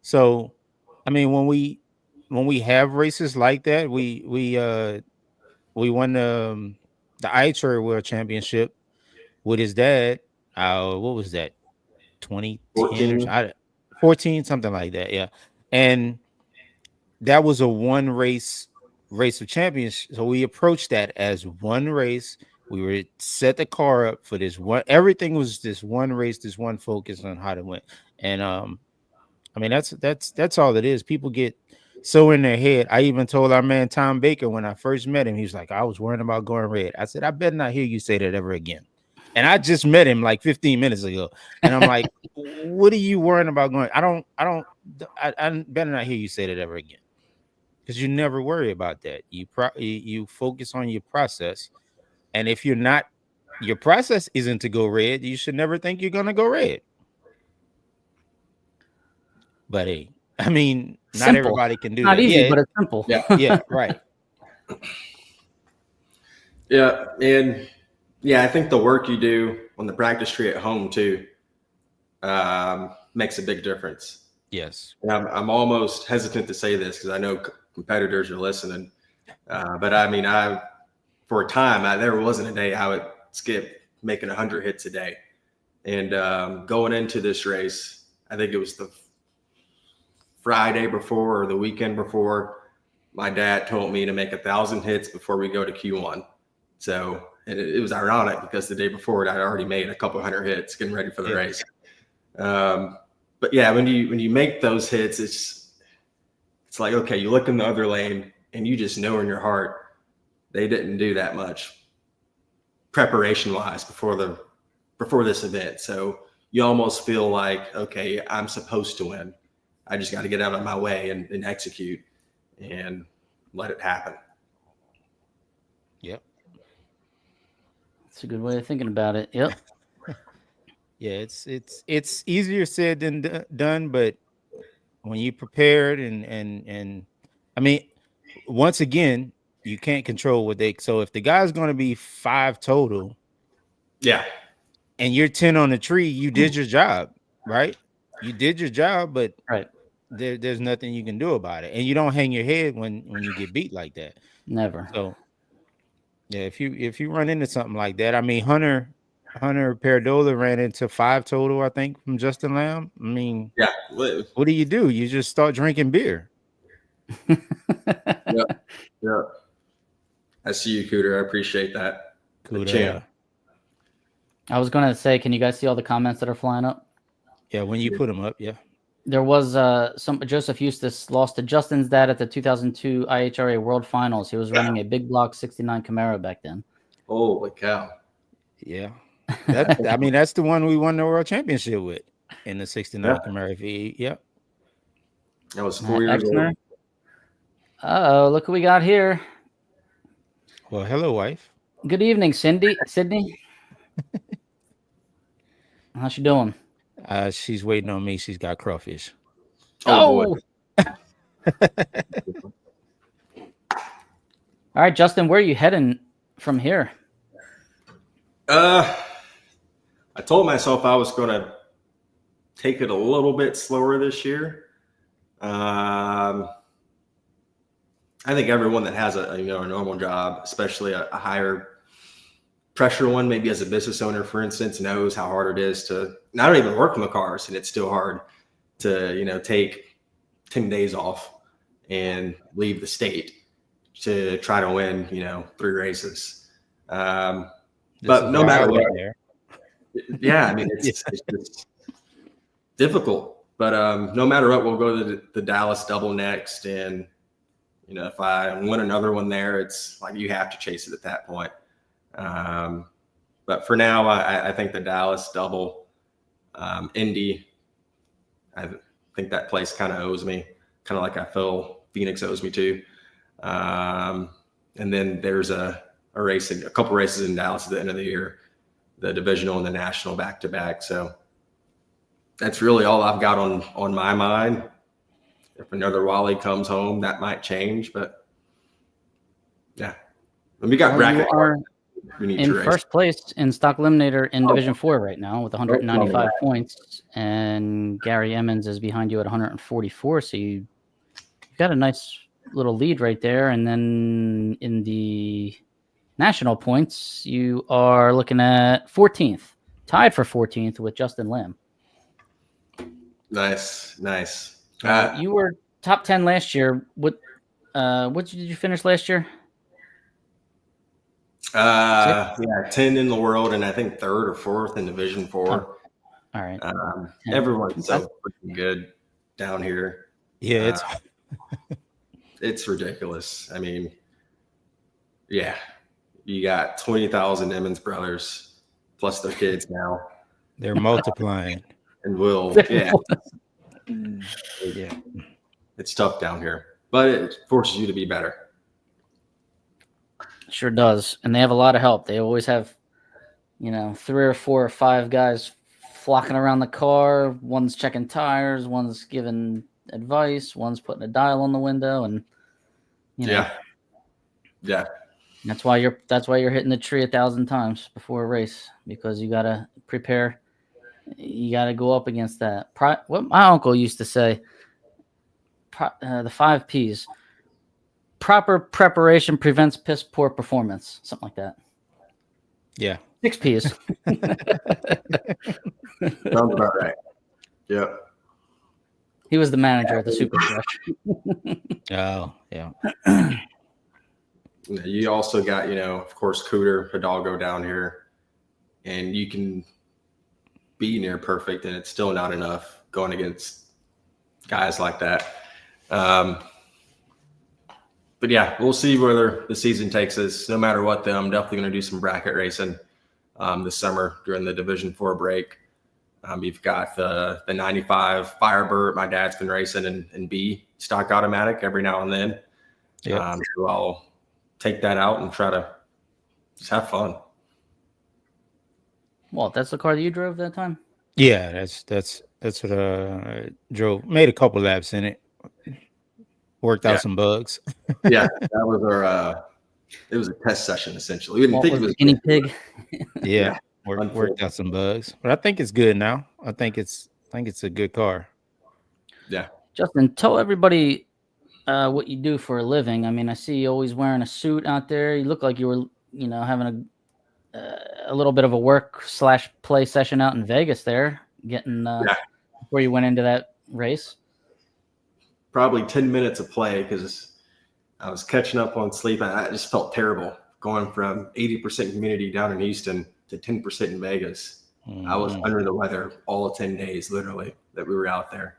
So, I mean, when we have races like that, we won the NHRA World Championship with his dad. What was that? 2010 or 14, something like that. Yeah. And that was a one race of champions. So we approached that as one race. We were set the car up for this one. Everything was this one race, this one focus on how to win. And I mean, that's all it is. People get so in their head. I even told our man Tom Baker when I first met him, he was like, I was worrying about going red. I said, I better not hear you say that ever again. And I just met him like 15 minutes ago. And I'm like, what are you worrying about going? I better not hear you say that ever again. Because you never worry about that. You focus on your process. And if your process isn't to go red, you should never think you're going to go red. But hey, I mean, not everybody can do that. Not easy, but it's simple. Yeah, right. Yeah, and I think the work you do on the practice tree at home too makes a big difference. Yes. And I'm almost hesitant to say this because I know competitors are listening. But I mean, for a time, there wasn't a day I would skip making 100 hits a day. And going into this race, I think it was the Friday before or the weekend before, my dad told me to make 1,000 hits before we go to Q1. So it was ironic because the day before it, I'd already made a couple hundred hits getting ready for the race. But yeah, when you make those hits, it's like, okay, you look in the other lane and you just know in your heart they didn't do that much preparation wise before this event. So you almost feel like, okay, I'm supposed to win. I just got to get out of my way and execute and let it happen. Yep. That's a good way of thinking about it. Yep. Yeah, it's easier said than done, but when you prepared and I mean, once again, you can't control what they. So if the guy's going to be 5 total, yeah, and you're 10 on the tree, you did your job, right? You did your job, but right. There's nothing you can do about it, and you don't hang your head when you get beat like that. Never. So yeah, if you run into something like that, I mean, Hunter Perdola ran into 5 total, I think, from Justin Lamb. I mean, yeah. What do? You just start drinking beer. Yeah. I see you, Cooter. I appreciate that. Cooter. I was going to say, can you guys see all the comments that are flying up? Yeah, when you put them up, yeah. There was Joseph Eustace lost to Justin's dad at the 2002 IHRA World Finals. He was running a big block 69 Camaro back then. Holy cow. Yeah. I mean, that's the one we won the world championship with in the 69 Camaro V. Yep. That was 4 years old. Uh-oh, look who we got here. Well, hello, wife. Good evening, Sydney. How's she doing? She's waiting on me. She's got crawfish. Oh! Boy. All right, Justin, where are you heading from here? I told myself I was going to take it a little bit slower this year. I think everyone that has a normal job, especially a higher pressure one, maybe as a business owner, for instance, knows how hard it is to not even work on the cars, and it's still hard to take 10 days off and leave the state to try to win 3 races. But no matter what, yeah, I mean it's just difficult. But no matter what, we'll go to the Dallas double next, and if I win another one there, it's like you have to chase it at that point. But for now, I think the Dallas double, Indy, I think that place kind of owes me, kind of like I feel Phoenix owes me too. And then there's a couple races in Dallas at the end of the year, the divisional and the national back to back. So that's really all I've got on my mind. If another Wally comes home, that might change, but yeah. And we got bracket. We need in first place in Stock Eliminator in Division 4 right now with 195 points, and Gary Emmons is behind you at 144. So you've got a nice little lead right there. And then in the national points, you are looking at 14th, tied for 14th with Justin Lamb. Nice. You were top 10 last year. What did you finish last year? 10 in the world, and I think 3rd or 4th in Division 4. Oh, all right. Everyone's so freaking good down here. Yeah, it's ridiculous. I mean, yeah, you got 20,000 Emmons brothers plus their kids now. They're multiplying. And yeah, it's tough down here, but it forces you to be better. Sure does. And they have a lot of help. They always have, 3 or 4 or 5 guys flocking around the car. One's checking tires, one's giving advice, one's putting a dial on the window, and yeah. That's why you're hitting the tree 1,000 times before a race, because you got to prepare You got to go up against that. What my uncle used to say, the 5 Ps. Proper preparation prevents piss poor performance. Something like that. Yeah. 6 Ps. Sounds about right. Yep. He was the manager at the Super Fresh. Oh, yeah. You also got, of course, Cooter, Hidalgo down here, and you can be near perfect, and it's still not enough going against guys like that. But yeah, we'll see where the season takes us. No matter what, though, I'm definitely going to do some bracket racing this summer during the Division 4 break. You've got the 95 Firebird. My dad's been racing in B stock automatic every now and then. Yeah. So I'll take that out and try to just have fun. Well, that's the car that you drove that time? Yeah, that's what I drove. Made a couple laps in it. Worked out some bugs. Yeah, that was our it was a test session essentially. We didn't think it was guinea pig. Yeah. Worked out some bugs, but I think it's good now. I think it's a good car. Yeah. Justin, tell everybody what you do for a living. I mean, I see you always wearing a suit out there. You look like you were, having a little bit of a work/play session out in Vegas there, getting before you went into that race. Probably 10 minutes of play because I was catching up on sleep. I just felt terrible going from 80% humidity down in Houston to 10% in Vegas. I was under the weather all 10 days, literally, that we were out there.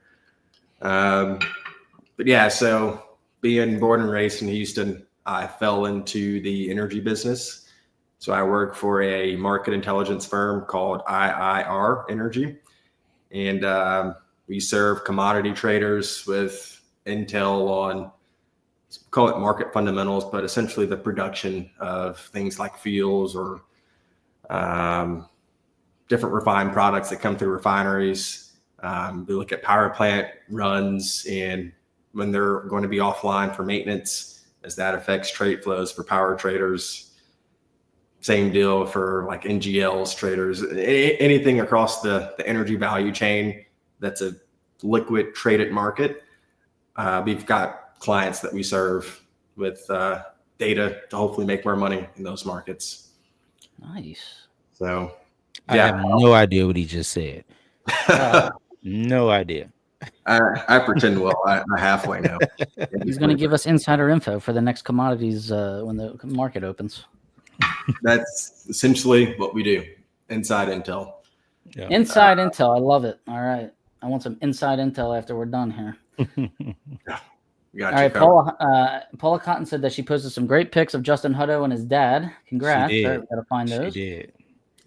But yeah, so being born and raised in Houston, I fell into the energy business. So I work for a market intelligence firm called IIR Energy. And we serve commodity traders with intel on, call it market fundamentals, but essentially the production of things like fuels or different refined products that come through refineries. We look at power plant runs and when they're going to be offline for maintenance, as that affects trade flows for power traders. Same deal for like NGLs traders, anything across the energy value chain that's a liquid traded market. We've got clients that we serve with data to hopefully make more money in those markets. Nice. So I have no idea what he just said. No idea. I pretend well. I halfway know. He's going to give us insider info for the next commodities when the market opens. That's essentially what we do. Inside intel. Yeah. Inside intel. I love it. All right. I want some inside intel after we're done here. All right. Paula Cotton said that she posted some great pics of Justin Hutto and his dad. Congrats. She did. Gotta find those. She did.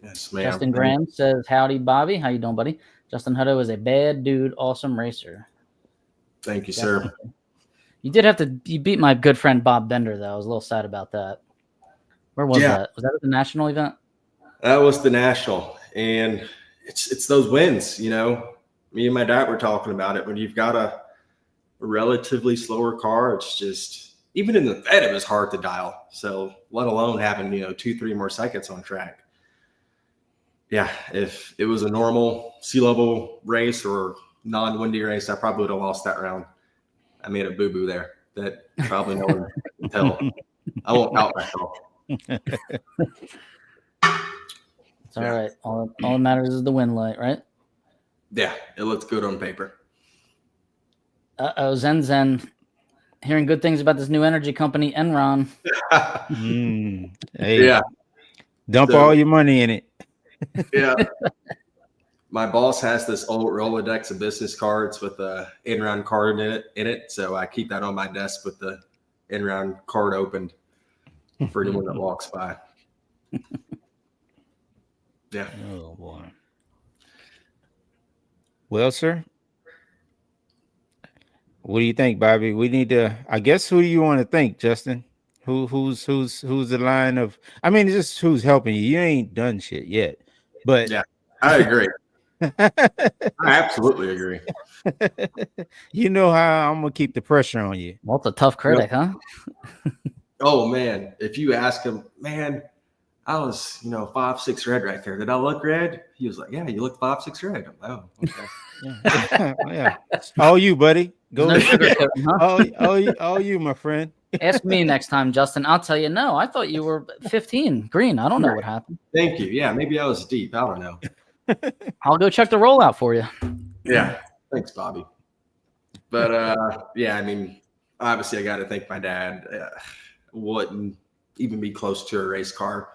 Yes, ma'am. Justin Graham says, howdy, Bobby. How you doing, buddy? Justin Hutto is a bad dude, awesome racer. Thank you, sir. You beat my good friend Bob Bender, though. I was a little sad about that. Where was that? Was that at the national event? That was the national. And it's those wins, Me and my dad were talking about it. When you've got a relatively slower car, it's just, even in the bed, it was hard to dial. So let alone having, 2-3 more seconds on track. Yeah, if it was a normal sea-level race or non-windy race, I probably would have lost that round. I made a boo-boo there that probably no one can tell. I won't out myself. It's all right. All that matters is the win light, right? Yeah, it looks good on paper. Zen. Hearing good things about this new energy company, Enron. Hey, yeah. Dump all your money in it. Yeah. My boss has this old Rolodex of business cards with a Enron card in it. So I keep that on my desk with the Enron card opened for anyone that walks by. Yeah. Oh boy. Well, sir, what do you think, Bobby? We need to. I guess who do you want to thank, Justin? Who's the line of? I mean, just who's helping you. You ain't done shit yet, but yeah, I agree. I absolutely agree. You know how I'm gonna keep the pressure on you. Well, it's a tough critic, huh? Oh man, if you ask him, man, I was, 5'6" red right there. Did I look red? He was like, yeah, you look 5'6" red. I'm like, oh, okay. Yeah. All you, buddy. Go. No sugarcoating, huh? All you, my friend. Ask me next time, Justin. I'll tell you. No, I thought you were 15. Green. I don't know what happened. Thank you. Yeah, maybe I was deep. I don't know. I'll go check the rollout for you. Yeah. Thanks, Bobby. But yeah, I mean, obviously I got to thank my dad. Wouldn't even be close to a race car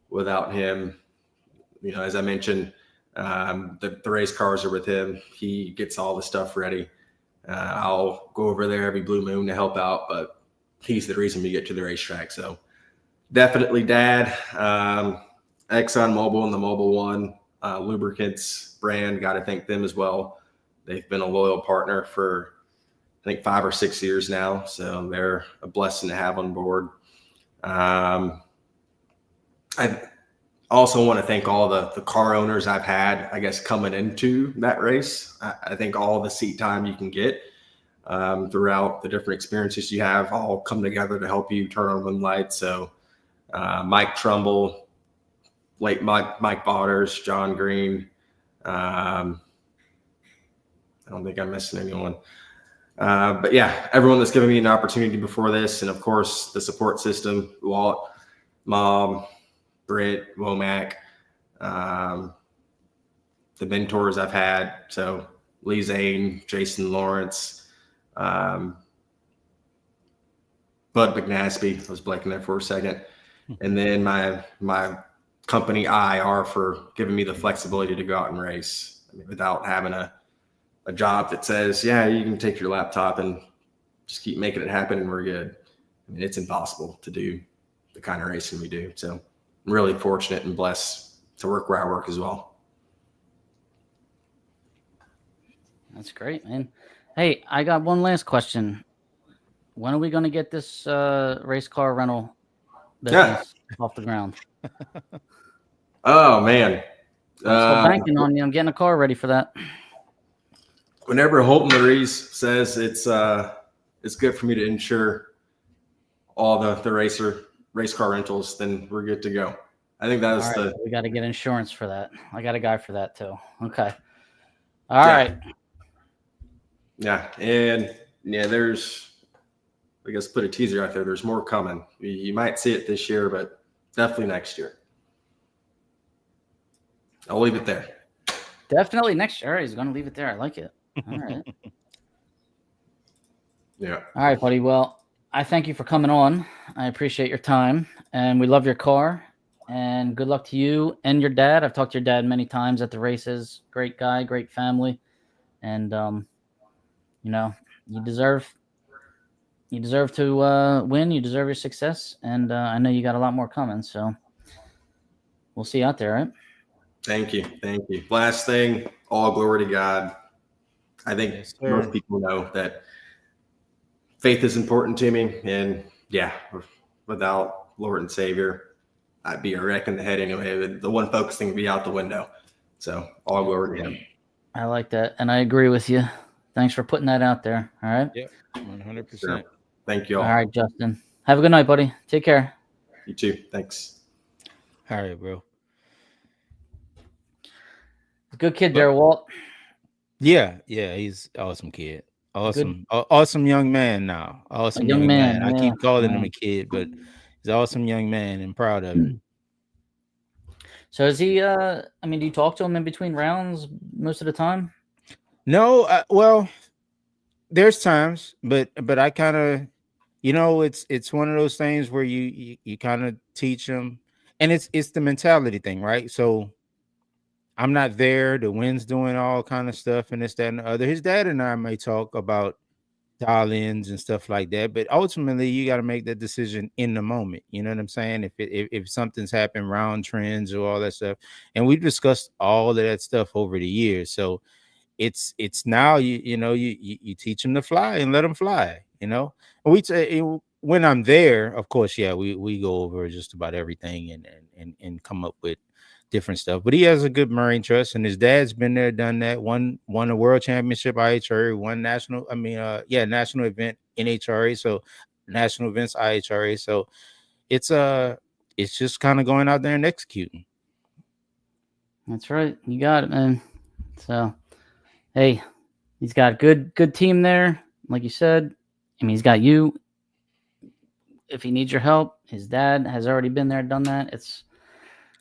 without him. As I mentioned, the race cars are with him. He gets all the stuff ready. I'll go over there every blue moon to help out, but he's the reason we get to the racetrack. So definitely Dad. ExxonMobil and the Mobil One lubricants brand, got to thank them as well. They've been a loyal partner for, I think, 5 or 6 years now. So they're a blessing to have on board. I also want to thank all the car owners I've had, I guess, coming into that race. I think all the seat time you can get throughout the different experiences you have all come together to help you turn on one light. So Mike Trumbull, late Mike Botters, John Green. I don't think I'm missing anyone. But yeah, everyone that's given me an opportunity before this, and of course the support system, Walt, Mom, Britt, Womack, the mentors I've had. So Lee Zane, Jason Lawrence, Bud McNaspy. I was blanking there for a second. And then my company IR for giving me the flexibility to go out and race without having a job that says, yeah, you can take your laptop and just keep making it happen and we're good. I mean, it's impossible to do the kind of racing we do. So I'm really fortunate and blessed to work where I work as well. That's great, man. Hey, I got one last question. When are we going to get this race car rental business off the ground? Oh, man. I'm banking on you. I'm getting a car ready for that. Whenever Holton Maurice says it's good for me to insure all the race car rentals, then we're good to go. I think that was we got to get insurance for that. I got a guy for that too. Okay. All right. Yeah. And yeah, there's, I guess, put a teaser out there. There's more coming. You might see it this year, but definitely next year. I'll leave it there. Definitely next year. He's going to leave it there. I like it. All right. Yeah. All right, buddy. Well, I thank you for coming on. I appreciate your time, and we love your car. And good luck to you and your dad. I've talked to your dad many times at the races. Great guy, great family, and you deserve to win. You deserve your success, and I know you got a lot more coming. So we'll see you out there, right? Thank you. Last thing, all glory to God. I think most people know that faith is important to me. And yeah, without Lord and Savior, I'd be a wreck in the head anyway. The one focus thing would be out the window. So all glory to him. I like that. And I agree with you. Thanks for putting that out there. All right. Yep. 100%. Sure. Thank you all. All right, Justin. Have a good night, buddy. Take care. You too. Thanks. All right, bro. Good kid there, Walt. Yeah, he's awesome kid. Awesome young man now. Awesome young man. I keep calling him a kid, but he's an awesome young man and proud of him. So is he do you talk to him in between rounds most of the time? No, well, there's times, but I kind of, it's one of those things where you kind of teach him, and it's the mentality thing, right? So I'm not there. The wind's doing all kind of stuff and this, that, and the other. His dad and I may talk about dial-ins and stuff like that, but ultimately you got to make that decision in the moment. You know what I'm saying? If something's happened, round trends or all that stuff, and we've discussed all of that stuff over the years. So it's now you teach them to fly and let them fly. And when I'm there, of course, we go over just about everything and come up with different stuff. But he has a good Marine trust, and his dad's been there, done that. Won a world championship IHRA, won national event NHRA, so national events IHRA. So it's it's just kind of going out there and executing. That's right. You got it, man. So, hey, he's got a good team there. Like you said, I mean, he's got you. If he needs your help, his dad has already been there, done that. There's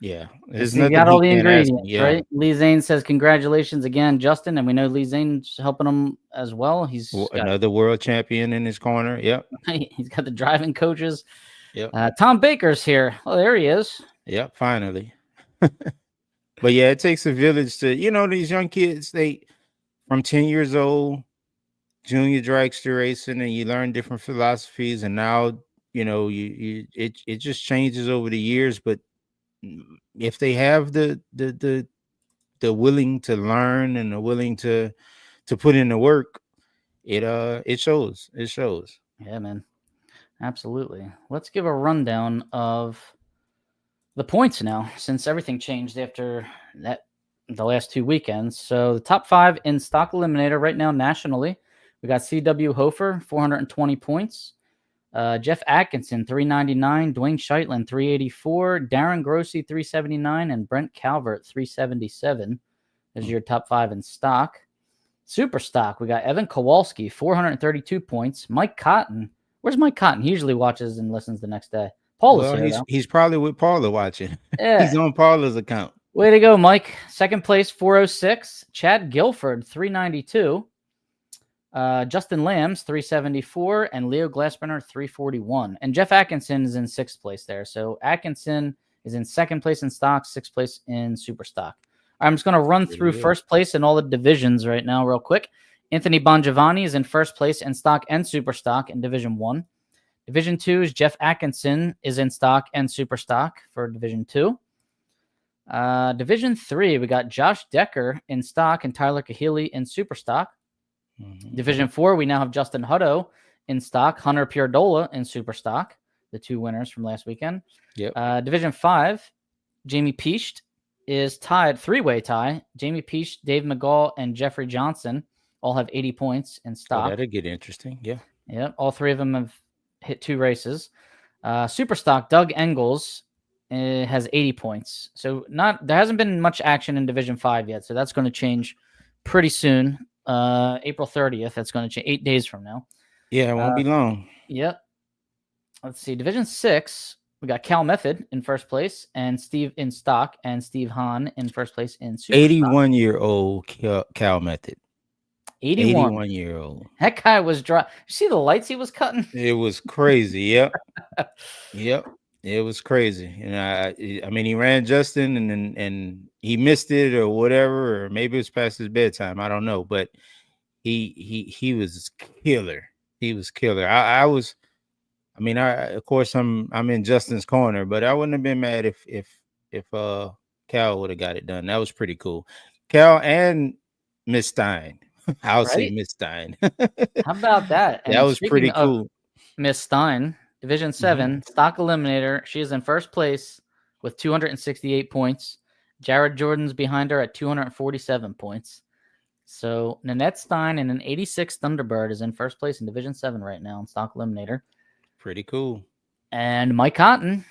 He nothing got all he the can't ask ingredients, me. Yeah. right? Lee Zane says congratulations again, Justin, and we know Lee Zane's helping him as well. He's got, Another world champion in his corner. Yep. he's got the driving coaches. Yep. Tom Baker's here. Oh, there he is. Yep. Finally. But yeah, it takes a village to, these young kids, they from 10 years old, junior dragster racing, and you learn different philosophies, and now it just changes over the years. But if they have the willing to learn and the willing to put in the work, it shows. Yeah, man, absolutely. Let's give a rundown of the points now, since everything changed after the last 2 weekends. So the top 5 in stock eliminator right now nationally, we got CW Hofer, 420 points. Jeff Atkinson, 399. Dwayne Scheitland, 384. Darren Grossi, 379. And Brent Calvert, 377. Is your top 5 in stock. Super stock, we got Evan Kowalski, 432 points. Mike Cotton. Where's Mike Cotton? He usually watches and listens the next day. Paula's here, he's probably with Paula watching. Yeah. He's on Paula's account. Way to go, Mike. Second place, 406. Chad Guilford, 392. Justin Lambs, 374. And Leo Glassbrenner, 341. And Jeff Atkinson is in 6th place there. So Atkinson is in 2nd place in stock, 6th place in super stock. I'm just going to run through first place in all the divisions right now real quick. Anthony Bongiovanni is in 1st place in stock and super stock in Division 1. Division 2 is Jeff Atkinson is in stock and super stock for Division 2. Division 3, we got Josh Decker in stock and Tyler Kahili in super stock. Mm-hmm. Division 4, we now have Justin Hutto in stock, Hunter Pierdola in super stock, the 2 winners from last weekend. Yep. Division 5, Jamie Peasht is tied, 3-way tie. Jamie Peasht, Dave McGaw, and Jeffrey Johnson all have 80 points in stock. That'll get interesting. Yeah. Yep. All 3 of them have hit 2 races. Super stock, Doug Engels has 80 points. So there hasn't been much action in Division 5 yet. So that's going to change pretty soon. April 30th. That's going to change 8 days from now. Yeah, it won't be long. Yep. Let's see. Division 6, we got Cal Method in 1st place and Steve in stock and Steve Hahn in 1st place in super 81-year-old Cal Method. 81-year-old. That guy was dry. You see the lights he was cutting? It was crazy. Yep. Yep. It was crazy. And I mean, he ran Justin and he missed it or whatever, or maybe it was past his bedtime. I don't know, but he was killer. He was killer. Of course I'm in Justin's corner, but I wouldn't have been mad if Cal would have got it done. That was pretty cool. Cal and Miss Stein. I'll say Miss Stein. How about that? And that was pretty cool. Miss Stein, Division 7, stock eliminator. She is in 1st place with 268 points. Jared Jordan's behind her at 247 points. So Nanette Stein and an 86 Thunderbird is in 1st place in Division 7 right now in stock eliminator. Pretty cool. And Mike Cotton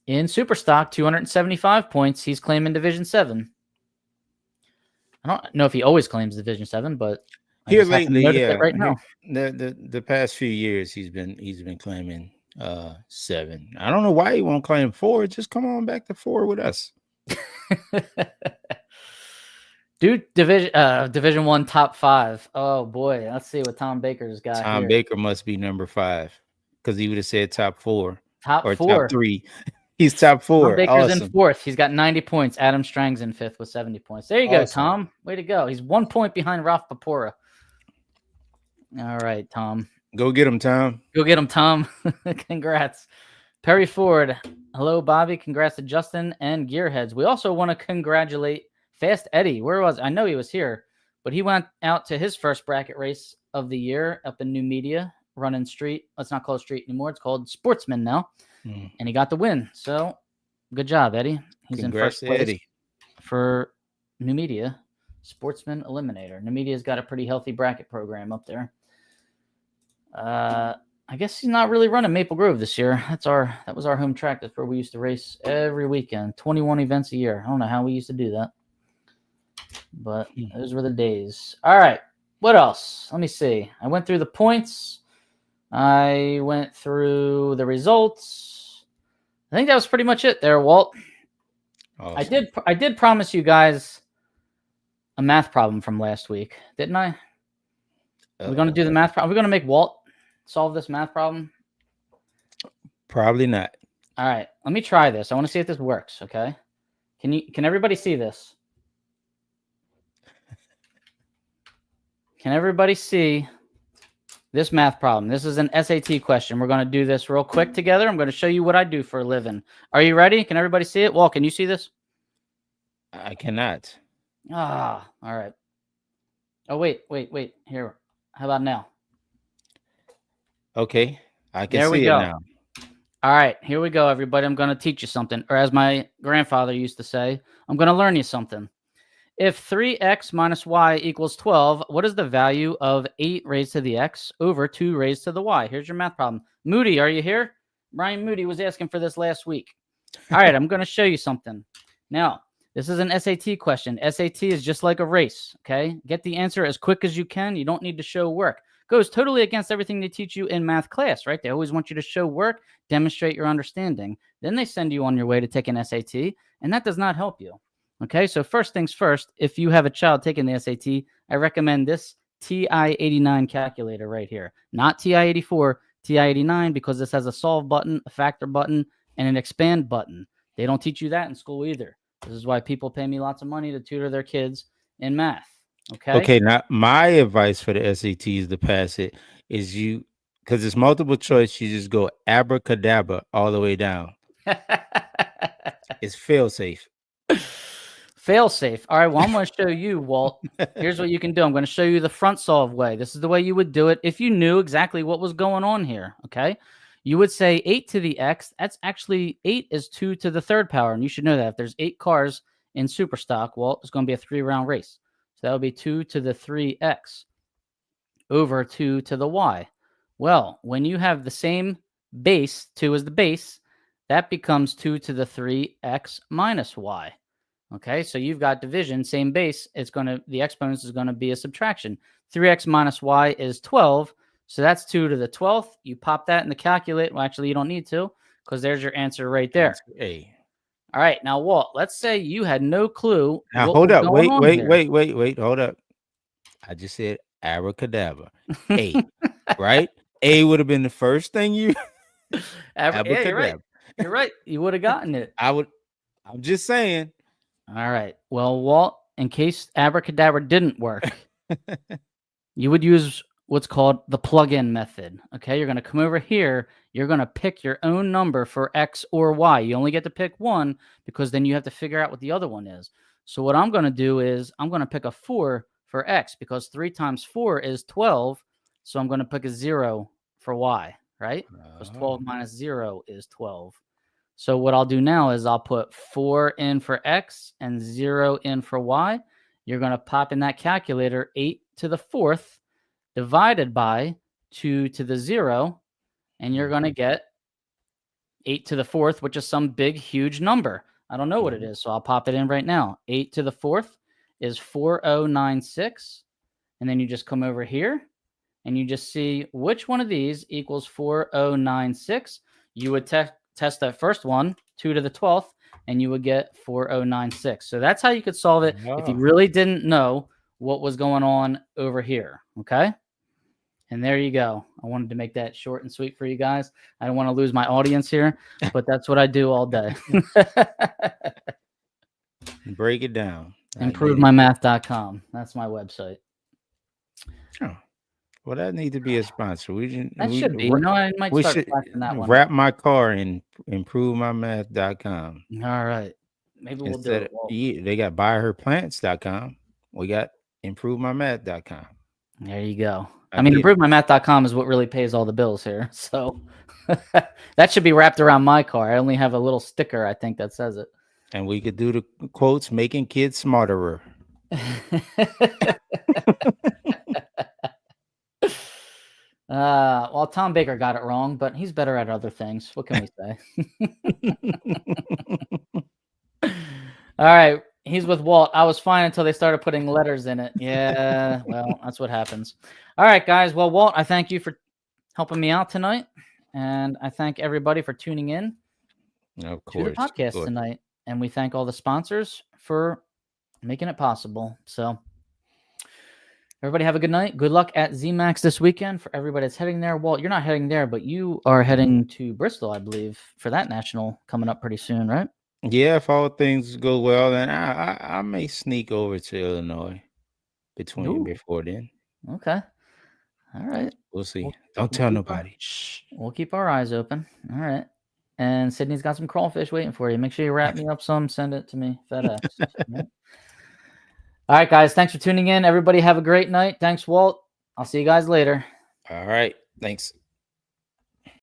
in super stock, 275 points. He's claiming Division 7. I don't know if he always claims Division 7, but here lately, right now. The past few years he's been claiming 7. I don't know why he won't claim 4. Just come on back to 4 with us. Dude, Division 1 top 5. Oh boy, let's see what Tom Baker's got. Tom Baker must be number 5 because he would have said top 4 or 4. Top 3. He's top 4. Tom Baker's in 4th. He's got 90 points. Adam Strang's in 5th with 70 points. There you go, Tom. Way to go. He's 1 point behind Ralph Papora. All right, Tom. Go get him, Tom. Go get him, Tom. Congrats. Perry Ford. Hello, Bobby. Congrats to Justin and Gearheads. We also want to congratulate Fast Eddie. Where was I know he was here, but he went out to his first bracket race of the year up in New Media, running street. It's not called street anymore. It's called Sportsman now. And he got the win. So good job, Eddie. He's Congrats in 1st place Eddie. For New Media Sportsman Eliminator. New Media's got a pretty healthy bracket program up there. How I guess he's not really running Maple Grove this year. That was our home track. That's where we used to race every weekend, 21 events a year. I don't know how we used to do that, but those were the days. All right, what else? Let me see. I went through the points. I went through the results. I think that was pretty much it there, Walt. Awesome. I did promise you guys a math problem from last week, didn't I? We're going to do the math problem. We're going to make Walt solve this math problem. Probably not. All right, let me try this. I want to see if this works. Okay, can everybody see this? Can everybody see this math problem? This is an SAT question. We're going to do this real quick together. I'm going to show you what I do for a living. Are you ready? Can everybody see it? Walt, can you see this? I cannot. Ah, all right. Oh, wait. Here. How about now? Okay, I can see it now. All right, here we go, everybody. I'm going to teach you something. Or as my grandfather used to say, I'm going to learn you something. If 3x minus y equals 12, what is the value of 8 raised to the x over 2 raised to the y? Here's your math problem. Moody, are you here? Brian Moody was asking for this last week. All right, I'm going to show you something. Now, this is an SAT question. SAT is just like a race, okay? Get the answer as quick as you can. You don't need to show work. Goes totally against everything they teach you in math class, right? They always want you to show work, demonstrate your understanding. Then they send you on your way to take an SAT, and that does not help you. Okay, so first things first, if you have a child taking the SAT, I recommend this TI-89 calculator right here. Not TI-84, TI-89, because this has a solve button, a factor button, and an expand button. They don't teach you that in school either. This is why people pay me lots of money to tutor their kids in math. Okay. Okay. Now, my advice for the SATs to pass it is because it's multiple choice, you just go abracadabra all the way down. It's fail safe. Fail safe. All right. Well, I'm going to show you, Walt. Here's what you can do. I'm going to show you the front solve way. This is the way you would do it if you knew exactly what was going on here. Okay. You would say 8 to the x. That's actually 8 is 2 to the third power. And you should know that if there's 8 cars in super stock, Walt, it's going to be a 3-round race. So that would be 2 to the 3x over 2 to the y. Well, when you have the same base, 2 is the base, that becomes 2 to the 3x minus y. Okay, so you've got division, same base. The exponent is going to be a subtraction. 3x minus y is 12. So that's 2 to the 12th. You pop that in the calculator. Well, actually, you don't need to, because there's your answer right there. A. All right, now, Walt, let's say you had no clue. Now, hold up. Wait. Hold up. I just said abracadabra. A, right? A would have been the first thing you. Yeah, you're right. You're right. You would have gotten it. I'm just saying. All right. Well, Walt, in case abracadabra didn't work, you would use what's called the plug-in method. Okay, you're going to come over here. You're going to pick your own number for X or Y. You only get to pick one because then you have to figure out what the other one is. So what I'm going to do is I'm going to pick a 4 for X because 3 times 4 is 12. So I'm going to pick a 0 for Y, right? Because 12 minus 0 is 12. So what I'll do now is I'll put 4 in for X and 0 in for Y. You're going to pop in that calculator 8 to the 4th divided by 2 to the 0, and you're going to get 8 to the 4th, which is some big, huge number. I don't know what it is, so I'll pop it in right now. 8 to the 4th is 4096, and then you just come over here, and you just see which one of these equals 4096. You would test that first one, 2 to the 12th, and you would get 4096. So that's how you could solve it if you really didn't know what was going on over here, okay? And there you go. I wanted to make that short and sweet for you guys. I don't want to lose my audience here, but that's what I do all day. Break it down. ImproveMyMath.com. That's my website. Oh. Well, that needs to be a sponsor. Should be. No, I might start flashing that one. Wrap my car in ImproveMyMath.com. All right. Maybe we'll do it. They got BuyHerPlants.com. We got ImproveMyMath.com. There you go. I mean, ImproveMyMath.com is what really pays all the bills here. So that should be wrapped around my car. I only have a little sticker, I think, that says it. And we could do the quotes, making kids smarter. Well, Tom Baker got it wrong, but he's better at other things. What can we say? All right. He's with Walt. I was fine until they started putting letters in it. Yeah, well, that's what happens. All right, guys. Well, Walt, I thank you for helping me out tonight. And I thank everybody for tuning in Of to the course. podcast tonight. And we thank all the sponsors for making it possible. So everybody have a good night. Good luck at ZMAX this weekend for everybody that's heading there. Walt, you're not heading there, but you are heading to Bristol, I believe, for that national coming up pretty soon, right? Yeah, if all things go well, then I may sneak over to Illinois before then. Okay. All right. We'll see. Don't tell nobody. Shh. We'll keep our eyes open. All right. And Sydney's got some crawfish waiting for you. Make sure you wrap me up some. Send it to me. FedEx. Right? All right, guys. Thanks for tuning in. Everybody have a great night. Thanks, Walt. I'll see you guys later. All right. Thanks.